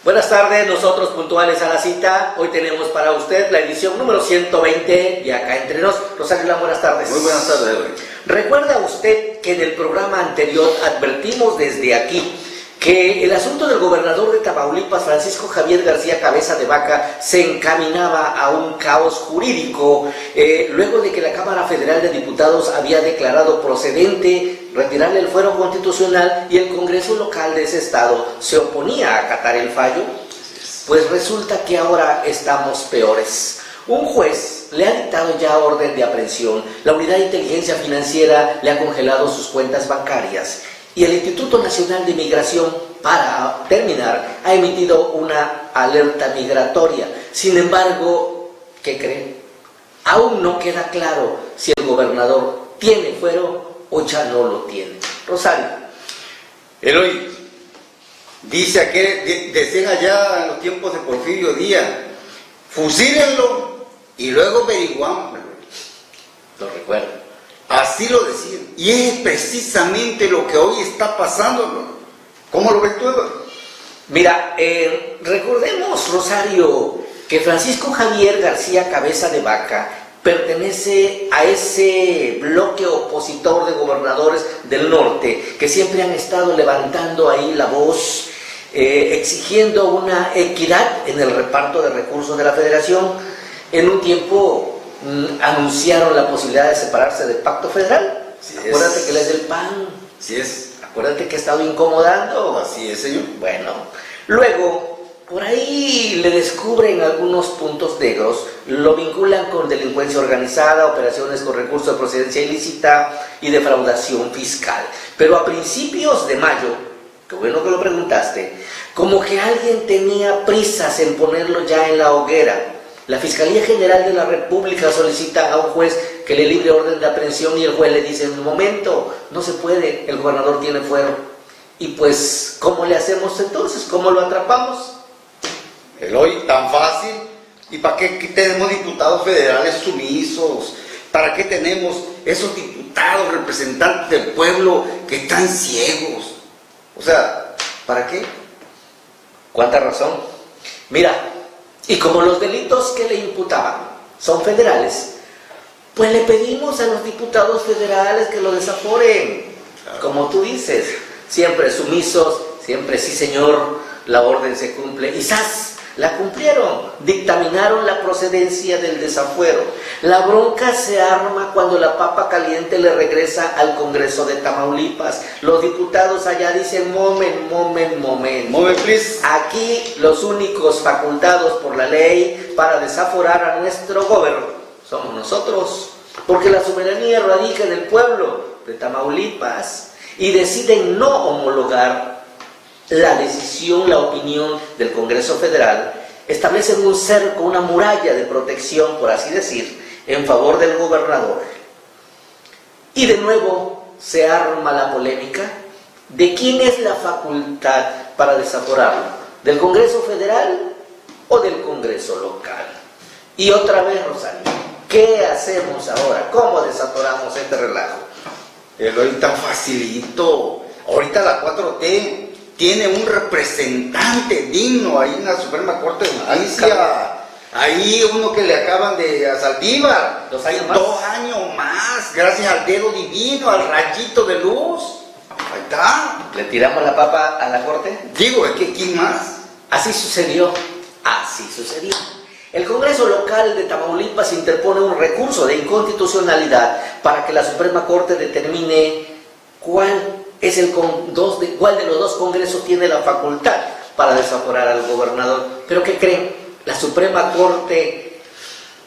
Buenas tardes, nosotros puntuales a la cita. Hoy tenemos para usted la edición número 120 de Acá Entre Nos. Rosario, buenas tardes. Muy buenas tardes. ¿Recuerda usted que en el programa anterior advertimos desde aquí que el asunto del gobernador de Tamaulipas, Francisco Javier García Cabeza de Vaca, se encaminaba a un caos jurídico luego de que la Cámara Federal de Diputados había declarado procedente retirarle el fuero constitucional y el Congreso local de ese estado se oponía a acatar el fallo? Pues resulta que ahora estamos peores. Un juez le ha dictado ya orden de aprehensión, la Unidad de Inteligencia Financiera le ha congelado sus cuentas bancarias y el Instituto Nacional de Migración, para terminar, ha emitido una alerta migratoria. Sin embargo, ¿qué creen? Aún no queda claro si el gobernador tiene fuero o ya no lo tiene. Rosario. Eloy, dice aquel, decían allá en los tiempos de Porfirio Díaz, fusílenlo y luego averiguamos. Lo recuerdo. Así lo decían. Y es precisamente lo que hoy está pasando. ¿Cómo lo ves tú, Eloy? Mira, recordemos, Rosario, que Francisco Javier García Cabeza de Vaca pertenece a ese bloque opositor de gobernadores del norte que siempre han estado levantando ahí la voz, exigiendo una equidad en el reparto de recursos de la federación. En un tiempo anunciaron la posibilidad de separarse del pacto federal. Acuérdate que él es del PAN. Así es. Acuérdate que ha estado incomodando. Así es, señor. Bueno, luego por ahí le descubren algunos puntos negros, lo vinculan con delincuencia organizada, operaciones con recursos de procedencia ilícita y defraudación fiscal. Pero a principios de mayo, qué bueno que lo preguntaste, como que alguien tenía prisas en ponerlo ya en la hoguera. La Fiscalía General de la República solicita a un juez que le libre orden de aprehensión y el juez le dice, en un momento, no se puede, el gobernador tiene fuero. Y pues, ¿cómo le hacemos entonces? ¿Cómo lo atrapamos? Eloy, tan fácil. ¿Y para qué tenemos diputados federales sumisos? ¿Para qué tenemos esos diputados representantes del pueblo que están ciegos? O sea, ¿para qué? ¿Cuánta razón? Mira, y como los delitos que le imputaban son federales, pues le pedimos a los diputados federales que lo desaforen. Claro. Como tú dices, siempre sumisos, siempre sí señor, la orden se cumple. Y ¡zas! La cumplieron, dictaminaron la procedencia del desafuero. La bronca se arma cuando la papa caliente le regresa al Congreso de Tamaulipas. Los diputados allá dicen, moment, please. Aquí los únicos facultados por la ley para desaforar a nuestro gobierno somos nosotros, porque la soberanía radica en el pueblo de Tamaulipas y deciden no homologar la decisión, la opinión del Congreso Federal, establecen un cerco, una muralla de protección, por así decir, en favor del gobernador. Y de nuevo se arma la polémica de quién es la facultad para desaforarlo, ¿del Congreso Federal o del Congreso local? Y otra vez, Rosario, ¿qué hacemos ahora? ¿Cómo desatoramos este relajo? Eloy, tan facilito. Ahorita la 4T tiene un representante digno ahí en la Suprema Corte de Justicia. Ahí uno que le acaban de a Saldívar. 2 años más. 2 años más, gracias al dedo divino, al rayito de luz. Ahí está. ¿Le tiramos la papa a la Corte? Digo, es que ¿quién más? Así sucedió. El Congreso local de Tamaulipas interpone un recurso de inconstitucionalidad para que la Suprema Corte determine cuál de los dos congresos tiene la facultad para desaforar al gobernador. ¿Pero qué creen? La Suprema Corte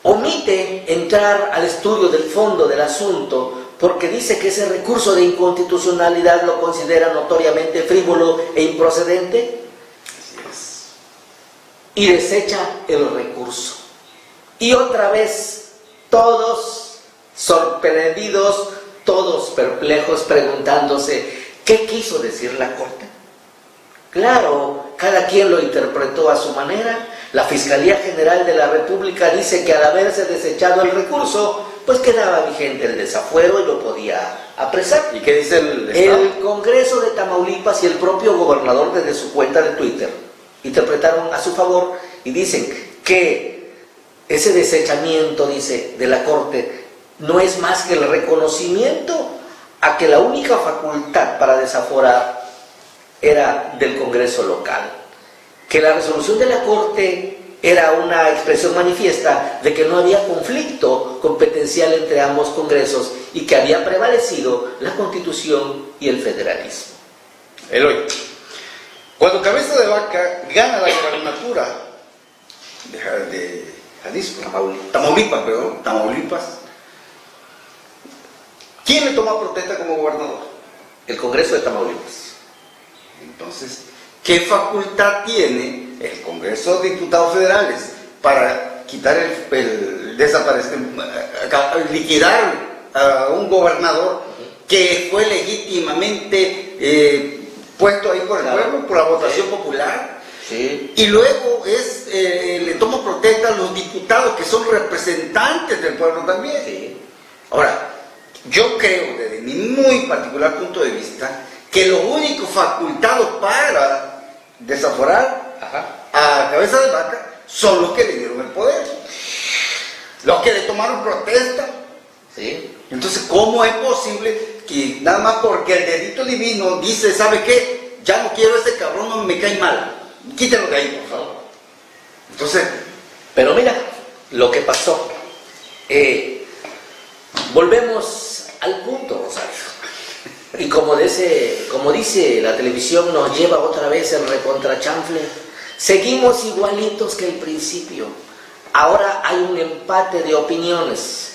omite entrar al estudio del fondo del asunto porque dice que ese recurso de inconstitucionalidad lo considera notoriamente frívolo e improcedente. Así es. Y desecha el recurso. Y otra vez, todos sorprendidos, todos perplejos, preguntándose, ¿qué quiso decir la Corte? Claro, cada quien lo interpretó a su manera. La Fiscalía General de la República dice que al haberse desechado el recurso, pues quedaba vigente el desafuero y lo podía apresar. ¿Y qué dice el Estado? El Congreso de Tamaulipas y el propio gobernador desde su cuenta de Twitter interpretaron a su favor y dicen que ese desechamiento, dice, de la Corte no es más que el reconocimiento a que la única facultad para desaforar era del Congreso local, que la resolución de la Corte era una expresión manifiesta de que no había conflicto competencial entre ambos congresos y que había prevalecido la Constitución y el federalismo. Eloy, cuando Cabeza de Vaca gana la gobernatura de Jalisco, Tamaulipas, ¿quién le toma protesta como gobernador? El Congreso de Tamaulipas. Entonces, ¿qué facultad tiene el Congreso de Diputados Federales para quitar liquidar a un gobernador que fue legítimamente puesto ahí por el pueblo, por la votación popular? Sí. Y luego le toma protesta a los diputados que son representantes del pueblo también. Sí. Ahora, yo creo, desde mi muy particular punto de vista, que los únicos facultados para desaforar a Cabeza de Vaca son los que le dieron el poder, los que le tomaron protesta. Sí. Entonces, ¿cómo es posible que nada más porque el dedito divino dice, ¿sabe qué? Ya no quiero a ese cabrón, no me cae mal, quítelo de ahí, por favor? Entonces, pero mira lo que pasó. Volvemos al punto, Rosario. Y como dice la televisión, nos lleva otra vez el recontrachanfle. Seguimos igualitos que el principio. Ahora hay un empate de opiniones.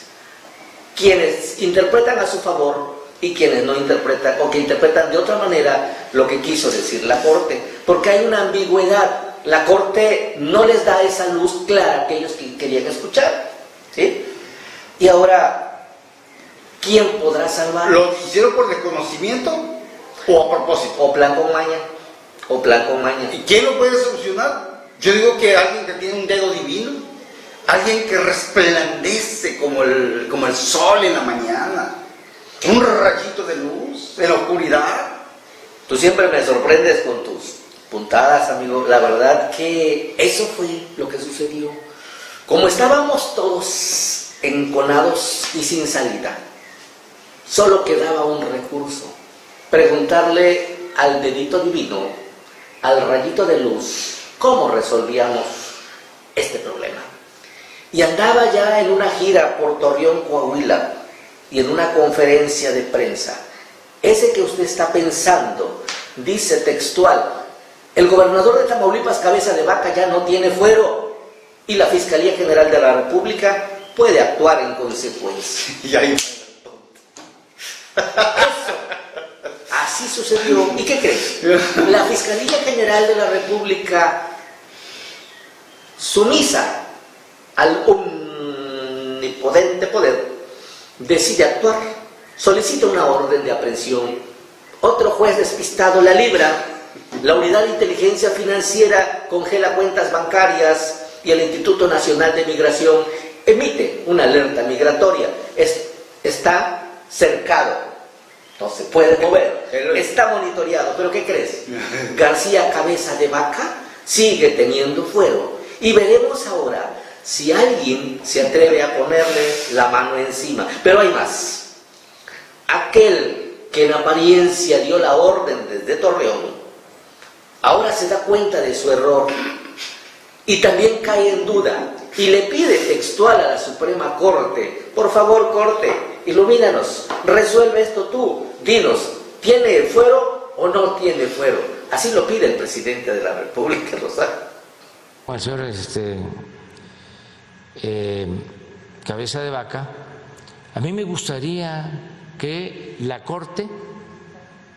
Quienes interpretan a su favor y quienes no interpretan, o que interpretan de otra manera lo que quiso decir la Corte. Porque hay una ambigüedad. La Corte no les da esa luz clara que ellos querían escuchar, ¿sí? Y ahora, ¿quién podrá salvar? ¿lo hicieron por desconocimiento o a propósito? O plan con maña, o plan con maña. ¿Y quién lo puede solucionar? Yo digo que alguien que tiene un dedo divino, alguien que resplandece como el sol en la mañana, un rayito de luz en la oscuridad. Tú siempre me sorprendes con tus puntadas, amigo. La verdad que eso fue lo que sucedió. Como estábamos todos enconados y sin salida, solo quedaba un recurso: preguntarle al dedito divino, al rayito de luz, cómo resolvíamos este problema. Y andaba ya en una gira por Torreón, Coahuila, y en una conferencia de prensa. Ese que usted está pensando, dice textual: el gobernador de Tamaulipas, Cabeza de Vaca, ya no tiene fuero, y la Fiscalía General de la República puede actuar en consecuencia. Y ahí... Eso, así sucedió. ¿Y qué crees? La Fiscalía General de la República, sumisa al omnipotente poder, decide actuar, solicita una orden de aprehensión. Otro juez despistado la libra. La Unidad de Inteligencia Financiera congela cuentas bancarias y el Instituto Nacional de Migración emite una alerta migratoria. Está cercado, no se puede mover, está monitoreado. ¿Pero qué crees? García Cabeza de Vaca sigue teniendo fuero, y veremos ahora si alguien se atreve a ponerle la mano encima. Pero hay más. Aquel que en apariencia dio la orden desde Torreón, ahora se da cuenta de su error y también cae en duda y le pide textual a la Suprema Corte: por favor, Corte, ilumínanos, resuelve esto tú, dinos, ¿tiene fuero o no tiene fuero? Así lo pide el presidente de la República, Rosario. Bueno, señor Cabeza de Vaca, a mí me gustaría que la Corte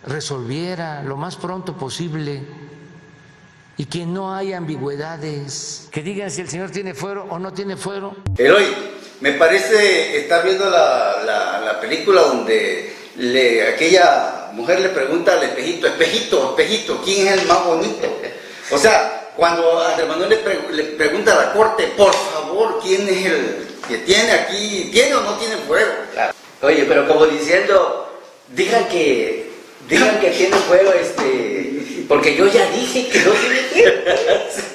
resolviera lo más pronto posible y que no haya ambigüedades, que digan si el señor tiene fuero o no tiene fuero. Eloy, me parece estar viendo la película donde aquella mujer le pregunta al espejito: espejito, espejito, ¿quién es el más bonito? O sea, cuando Andrés Manuel le pregunta a la Corte: por favor, ¿quién es que tiene aquí, ¿tiene o no tiene fuero? Claro. Oye, pero como diciendo, digan que tiene fuero, porque yo ya dije que no tiene fuero.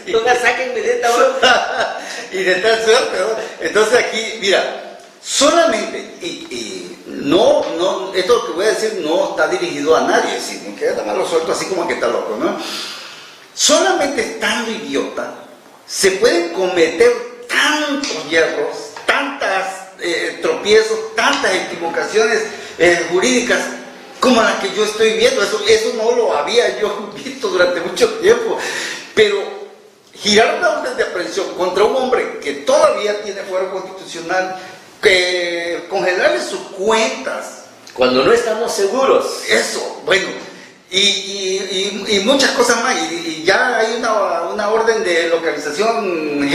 No la sáquenme de esta hora. Y de tal suerte, ¿no? Entonces aquí, mira, solamente, y no, esto que voy a decir no está dirigido a nadie, sino que nada más lo suelto así como que está loco, ¿no? Solamente estando idiota, se pueden cometer tantos hierros, tantas tropiezos, tantas equivocaciones jurídicas como las que yo estoy viendo. Eso no lo había yo visto durante mucho tiempo, pero girar una orden de aprehensión contra un hombre que todavía tiene fuero constitucional, que congelarle sus cuentas cuando no estamos seguros. Eso, bueno, y muchas cosas más, y ya hay una orden de localización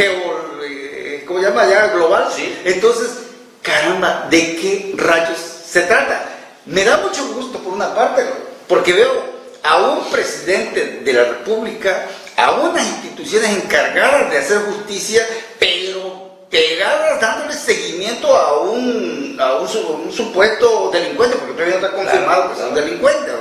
¿cómo se llama? Ya global. Sí. Entonces, caramba, ¿de qué rayos se trata? Me da mucho gusto por una parte, porque veo a un presidente de la República, a unas instituciones encargadas de hacer justicia, pero pegadas dándole seguimiento a un supuesto delincuente, porque todavía no está confirmado que es un delincuente,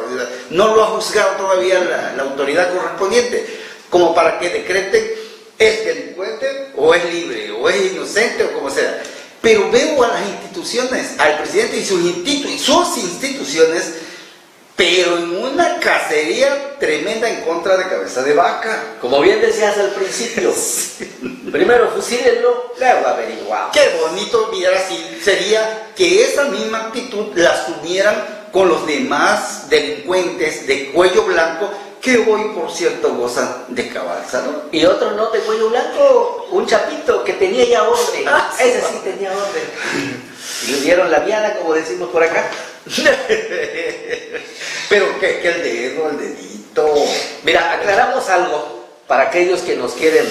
no lo ha juzgado todavía la autoridad correspondiente, como para que decreten es delincuente o es libre o es inocente o como sea. Pero veo a las instituciones, al presidente y sus instituciones, pero en una cacería tremenda en contra de Cabeza de Vaca. Como bien decías al principio, primero fusílenlo, luego averiguamos. Qué bonito sería que esa misma actitud la asumieran con los demás delincuentes de cuello blanco, que hoy, por cierto, gozan de cabal salud. Y otro no de cuello blanco, un chapito que tenía ya orden. Ese sí tenía orden. Y le dieron la viada, como decimos por acá. Pero que el dedo, el dedito. Mira, aclaramos algo para aquellos que nos quieren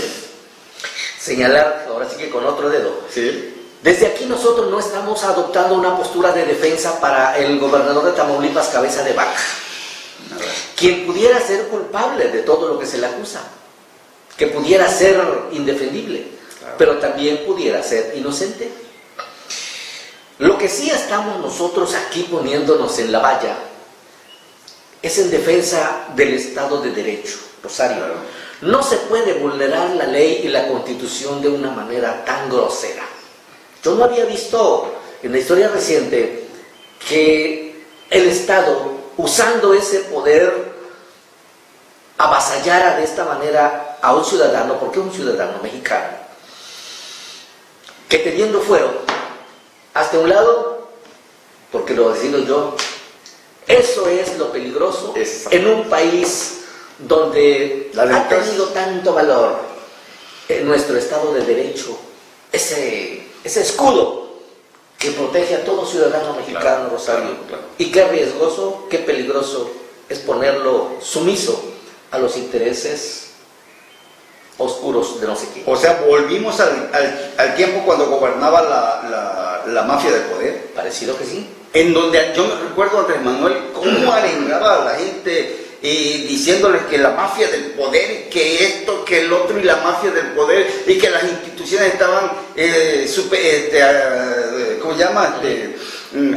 señalar, ahora sí que con otro dedo. Sí. Desde aquí nosotros no estamos adoptando una postura de defensa para el gobernador de Tamaulipas, Cabeza de Vaca, quien pudiera ser culpable de todo lo que se le acusa, que pudiera ser indefendible, claro, pero también pudiera ser inocente. Lo que sí estamos nosotros aquí poniéndonos en la valla es en defensa del Estado de Derecho, Rosario. Claro. No se puede vulnerar la ley y la Constitución de una manera tan grosera. Yo no había visto en la historia reciente que el Estado, usando ese poder, avasallara de esta manera a un ciudadano, porque es un ciudadano mexicano, que teniendo fuero, hasta un lado, porque lo decido yo, eso es lo peligroso en un país donde ha tenido tanto valor en nuestro Estado de Derecho, ese escudo que protege a todo ciudadano mexicano, claro, Rosario. Claro. Y qué riesgoso, qué peligroso es ponerlo sumiso a los intereses oscuros de no sé quién. O sea, volvimos al tiempo cuando gobernaba la mafia del poder. Parecido que sí. En donde yo me recuerdo a Andrés Manuel cómo arengaba a la gente diciéndoles que la mafia del poder, que esto, que el otro, y la mafia del poder, y que las instituciones estaban ¿cómo se llama?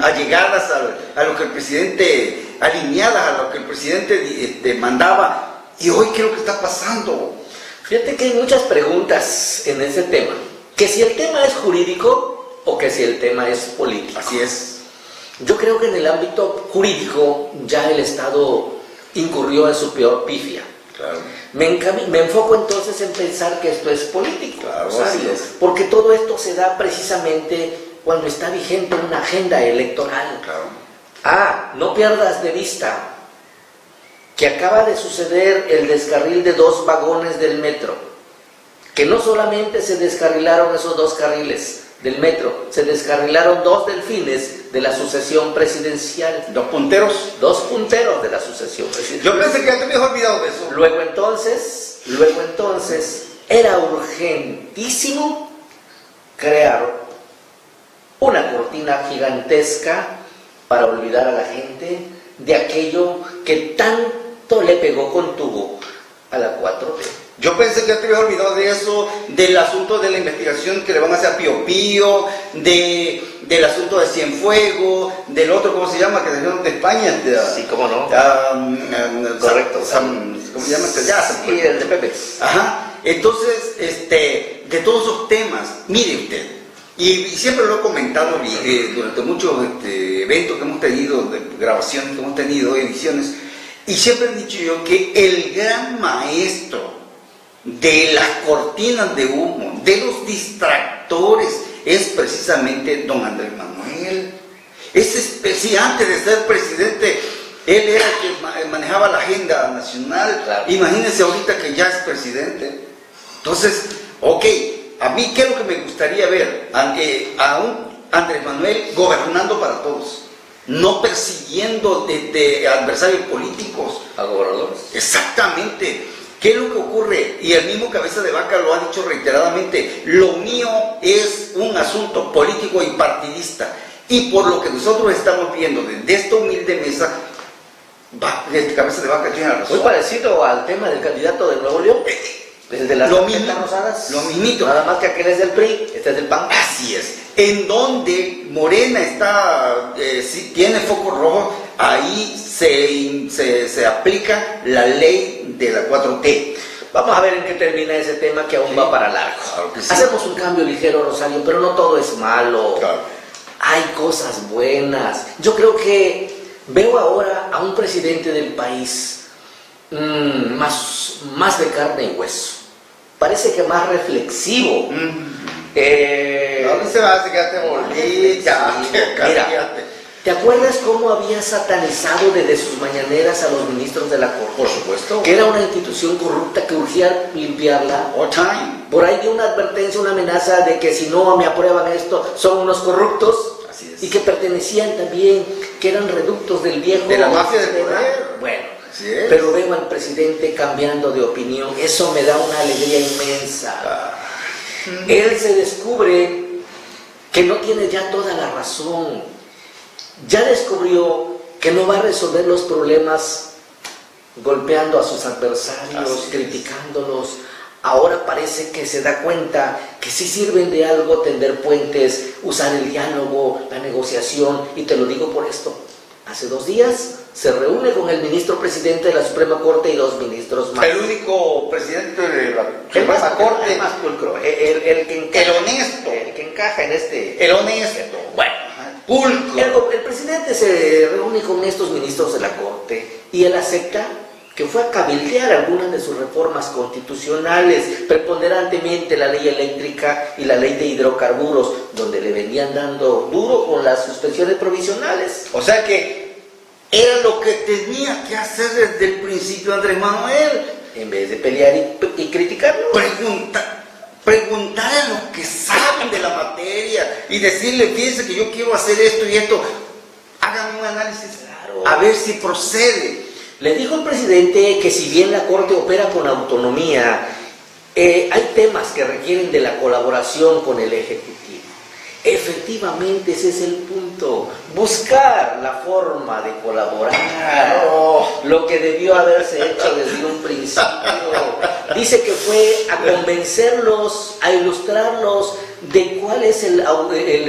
Allegadas a lo que el presidente, alineadas a lo que el presidente mandaba. Y hoy, ¿qué es lo que está pasando? Fíjate que hay muchas preguntas en ese tema, que si el tema es jurídico o que si el tema es político. Así es. Yo creo que en el ámbito jurídico ya el Estado incurrió en su peor pifia. Claro. Me enfoco entonces en pensar que esto es político. Claro, así es. Porque todo esto se da precisamente cuando está vigente una agenda electoral. Claro. No pierdas de vista que acaba de suceder el descarril de 2 vagones del metro, que no solamente se descarrilaron esos 2 carriles del metro, se descarrilaron 2 delfines de la sucesión presidencial. 2 punteros. 2 punteros de la sucesión presidencial. Yo pensé que ya te habías olvidado de eso. Luego entonces, era urgentísimo crear una cortina gigantesca para olvidar a la gente de aquello que tanto le pegó con tubo a la 4T. Yo pensé que ya te había olvidado de eso, del asunto de la investigación que le van a hacer a Pío Pío, del asunto de Cienfuegos, del otro, ¿cómo se llama? Que salieron de España. Sí, cómo no. Correcto. ¿Cómo se llama? Sí, el de Pepe. Ajá. Entonces, de todos esos temas, mire usted, y siempre lo he comentado durante muchos eventos que hemos tenido, de grabaciones que hemos tenido, ediciones, y siempre he dicho yo que el gran maestro de las cortinas de humo, de los distractores, es precisamente don Andrés Manuel. Si antes de ser presidente él era el que manejaba la agenda nacional, claro. Imagínense ahorita que ya es presidente. Entonces, ok, a mí qué es lo que me gustaría ver, a un Andrés Manuel gobernando para todos, no persiguiendo de adversarios políticos A gobernadores. exactamente. ¿Qué es lo que ocurre? Y el mismo Cabeza de Vaca lo ha dicho reiteradamente: lo mío es un asunto político y partidista, y por lo que nosotros estamos viendo desde esta humilde mesa, Cabeza de Vaca tiene razón. Muy parecido al tema del candidato de Nuevo León, desde las tarjetas rosadas. Lo mismito. Nada más que aquel es del PRI, este es del PAN. Así es. En donde Morena está, si tiene foco rojo, ahí se aplica la ley de la 4T. Vamos a ver en qué termina ese tema, que aún va para largo. Claro que sí. Hacemos un cambio ligero, Rosario, pero no todo es malo. Claro. Hay cosas buenas. Yo creo que veo ahora a un presidente del país más de carne y hueso. Parece que más reflexivo. ¿Dónde se va a quedarte bolita? Mira, ¿te acuerdas cómo había satanizado desde sus mañaneras a los ministros de la Corte? Por supuesto. Que era una institución corrupta que urgía limpiarla. All time. Por ahí dio una advertencia, una amenaza de que si no me aprueban esto, son unos corruptos. Así es. Y que pertenecían también, que eran reductos del viejo De la mafia del sistema. poder. Bueno, Así es. pero veo al presidente cambiando de opinión. Eso me da una alegría inmensa. Él se descubre que no tiene ya toda la razón. Ya descubrió que no va a resolver los problemas golpeando a sus adversarios, criticándolos. Ahora parece que se da cuenta que sí sirven de algo tender puentes, usar el diálogo, la negociación, y te lo digo por esto. Hace 2 días se reúne con el ministro presidente de la Suprema Corte y 2 ministros más. El único presidente de la El más Suprema Corte. el más pulcro, el que encaja, El honesto. el que encaja en este. El honesto. Bueno, Pulcro. el presidente se reúne con estos ministros de la Corte y él acepta que fue a cabildear algunas de sus reformas constitucionales, preponderantemente la ley eléctrica y la ley de hidrocarburos, donde le venían dando duro con las suspensiones provisionales. O sea que era lo que tenía que hacer desde el principio Andrés Manuel. En vez de pelear y criticarlo. Preguntar a los que saben de la materia y decirle: fíjense que yo quiero hacer esto y esto, hagan un análisis, Claro. a ver si procede. Le dijo el presidente que si bien la Corte opera con autonomía, hay temas que requieren de la colaboración con el Ejecutivo. Efectivamente, ese es el punto. Buscar la forma de colaborar. Lo que debió haberse hecho desde un principio. Dice que fue a convencerlos, a ilustrarlos de cuál es el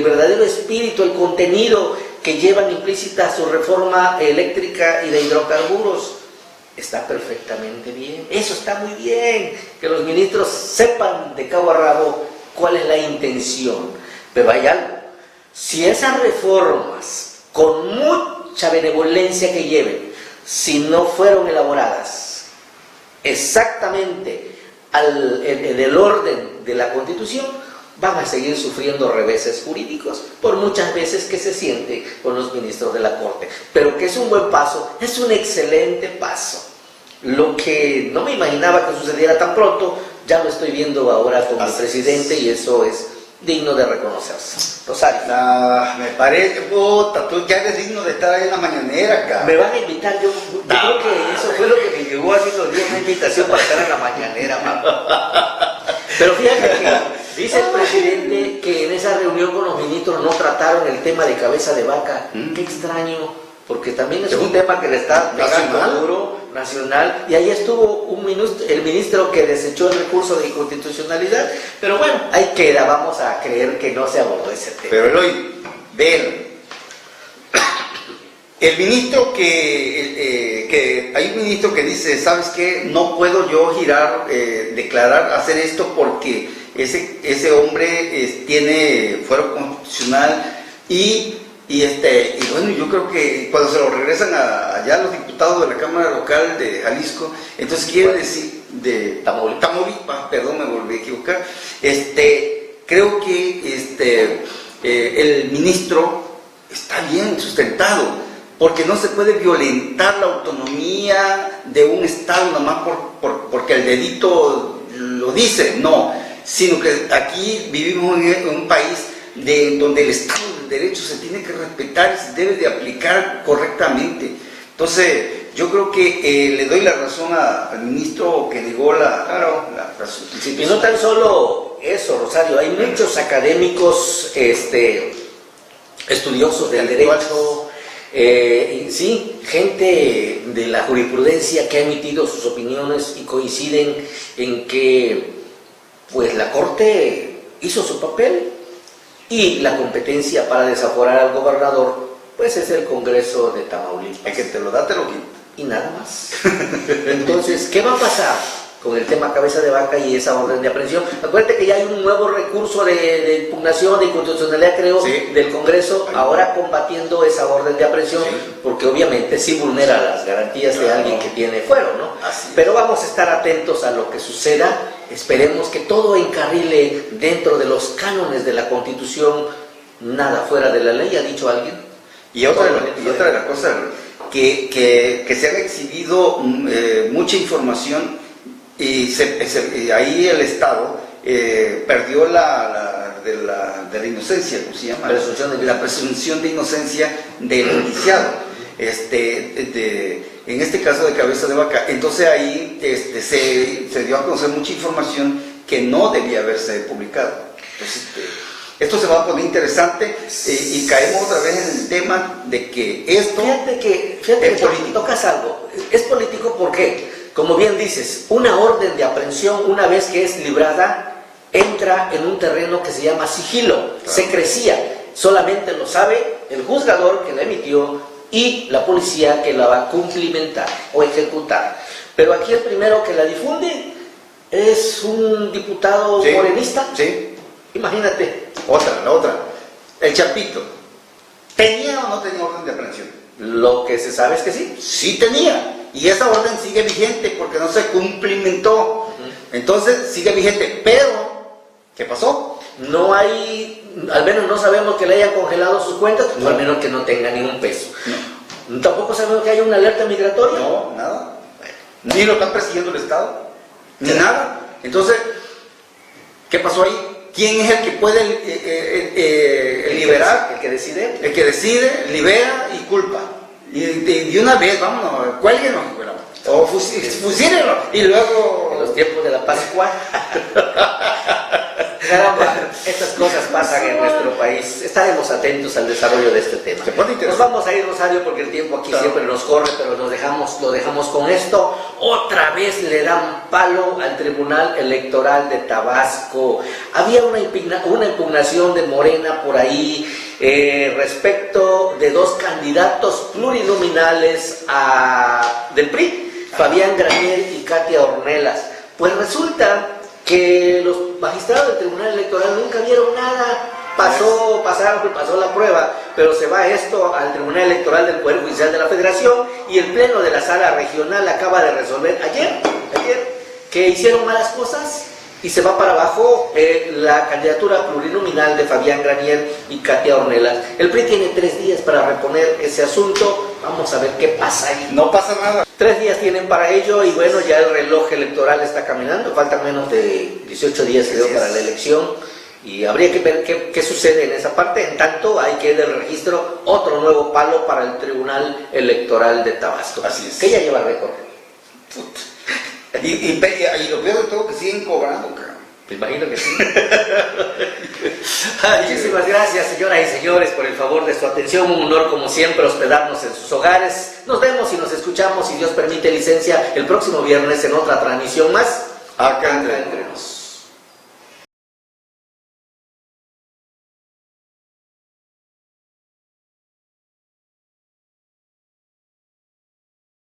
verdadero espíritu, el contenido que llevan implícita su reforma eléctrica y de hidrocarburos. Está perfectamente bien. Eso está muy bien. Que los ministros sepan de cabo a rabo cuál es la intención. Pero hay algo, si esas reformas, con mucha benevolencia que lleven, si no fueron elaboradas exactamente en el orden de la Constitución, van a seguir sufriendo reveses jurídicos por muchas veces que se siente con los ministros de la Corte. Pero que es un buen paso, es un excelente paso. Lo que no me imaginaba que sucediera tan pronto, ya lo estoy viendo ahora como presidente, y eso es digno de reconocerse. Rosario. Me parece, puta, tú ya eres digno de estar ahí en la mañanera, cara. Me van a invitar, yo creo que eso fue lo que me llegó hace unos días, una invitación para estar en la mañanera, mamá. Pero fíjate que dice el presidente que en esa reunión con los ministros no trataron el tema de Cabeza de Vaca. Qué extraño, porque también es un tema que le está pegando duro Nacional, y ahí estuvo el ministro que desechó el recurso de inconstitucionalidad, pero bueno, ahí queda, vamos a creer que no se abordó ese tema. Pero Eloy, ven, el ministro hay un ministro que dice, ¿sabes qué? No puedo yo declarar, hacer esto porque ese hombre tiene fuero constitucional y bueno, yo creo que cuando se lo regresan allá a los diputados de la Cámara Local de Jalisco, entonces quiere decir, de Tamaulipas, perdón, me volví a equivocar, creo que el ministro está bien sustentado, porque no se puede violentar la autonomía de un Estado nomás porque el dedito lo dice, no, sino que aquí vivimos en un país donde el Estado del Derecho se tiene que respetar y se debe de aplicar correctamente. Entonces, yo creo que le doy la razón al ministro que negó la Y no tan solo eso, Rosario, hay muchos académicos estudiosos del derecho, sí, gente de la jurisprudencia que ha emitido sus opiniones y coinciden en que pues la Corte hizo su papel y la competencia para desaforar al gobernador pues es el Congreso de Tamaulipas. Es que te lo da, te lo quita. Y nada más. Entonces, ¿qué va a pasar con el tema cabeza de vaca y esa orden de aprehensión? Acuérdate que ya hay un nuevo recurso de impugnación de inconstitucionalidad, creo, sí, del Congreso, ahora combatiendo esa orden de aprehensión, sí, porque obviamente sí vulnera las garantías de alguien que tiene fuero, ¿no? Pero vamos a estar atentos a lo que suceda. Esperemos que todo encarrile dentro de los cánones de la Constitución, nada fuera de la ley, ha dicho alguien. Y otra de las cosas, que se ha exhibido mucha información y ahí el Estado perdió de la inocencia, ¿cómo se llama? La presunción de inocencia del indiciado. En este caso de cabeza de vaca, entonces ahí se dio a conocer mucha información que no debía haberse publicado. Entonces, esto se va a poner interesante y caemos otra vez en el tema de que esto fíjate que tocas algo, es político porque, como bien dices, una orden de aprehensión, una vez que es librada, entra en un terreno que se llama sigilo, claro, secrecía, solamente lo sabe el juzgador que la emitió y la policía que la va a cumplimentar o ejecutar. Pero aquí el primero que la difunde es un diputado morenista. Sí. Imagínate. La otra. El Chapito. ¿Tenía o no tenía orden de aprehensión? Lo que se sabe es que sí. Sí tenía. Y esa orden sigue vigente porque no se cumplimentó. Entonces sigue vigente. Pero, ¿qué pasó? No hay, al menos no sabemos que le hayan congelado sus cuentas, o al menos que no tenga ni un peso. No. Tampoco sabemos que haya una alerta migratoria. No, nada. Ni lo están persiguiendo el Estado, ni nada. Entonces, ¿qué pasó ahí? ¿Quién es el que puede liberar? El que decide. El que decide, libera y culpa. Y de una vez, vámonos, cuélguenos, o fusílenlo. Y luego... En los tiempos de la Pascua. Caramba, estas cosas pasan en nuestro país. Estaremos atentos al desarrollo de este tema. Nos vamos a ir, Rosario, porque el tiempo aquí siempre nos corre, pero lo dejamos con esto. Otra vez le dan palo al Tribunal Electoral de Tabasco. Había una impugnación de Morena por ahí respecto de dos candidatos plurinominales del PRI, Fabián Granier y Katia Ornelas. Pues resulta que los magistrados del Tribunal Electoral nunca vieron nada, pasó la prueba, pero se va esto al Tribunal Electoral del Poder Judicial de la Federación y el Pleno de la Sala Regional acaba de resolver ayer que hicieron malas cosas y se va para abajo la candidatura plurinominal de Fabián Granier y Katia Ornelas. El PRI tiene 3 días para reponer ese asunto, vamos a ver qué pasa ahí. No pasa nada. 3 días tienen para ello y bueno, ya el reloj electoral está caminando, faltan menos de 18 días creo para la elección y habría que ver qué sucede en esa parte. En tanto hay que ir del registro otro nuevo palo para el Tribunal Electoral de Tabasco. Así es. Que ya lleva récord. Y lo peor de todo que siguen cobrando, cara. Me imagino que sí. Muchísimas gracias, señoras y señores, por el favor de su atención. Un honor, como siempre, hospedarnos en sus hogares. Nos vemos y nos escuchamos, si Dios permite licencia, el próximo viernes en otra transmisión más. Acá entre nos.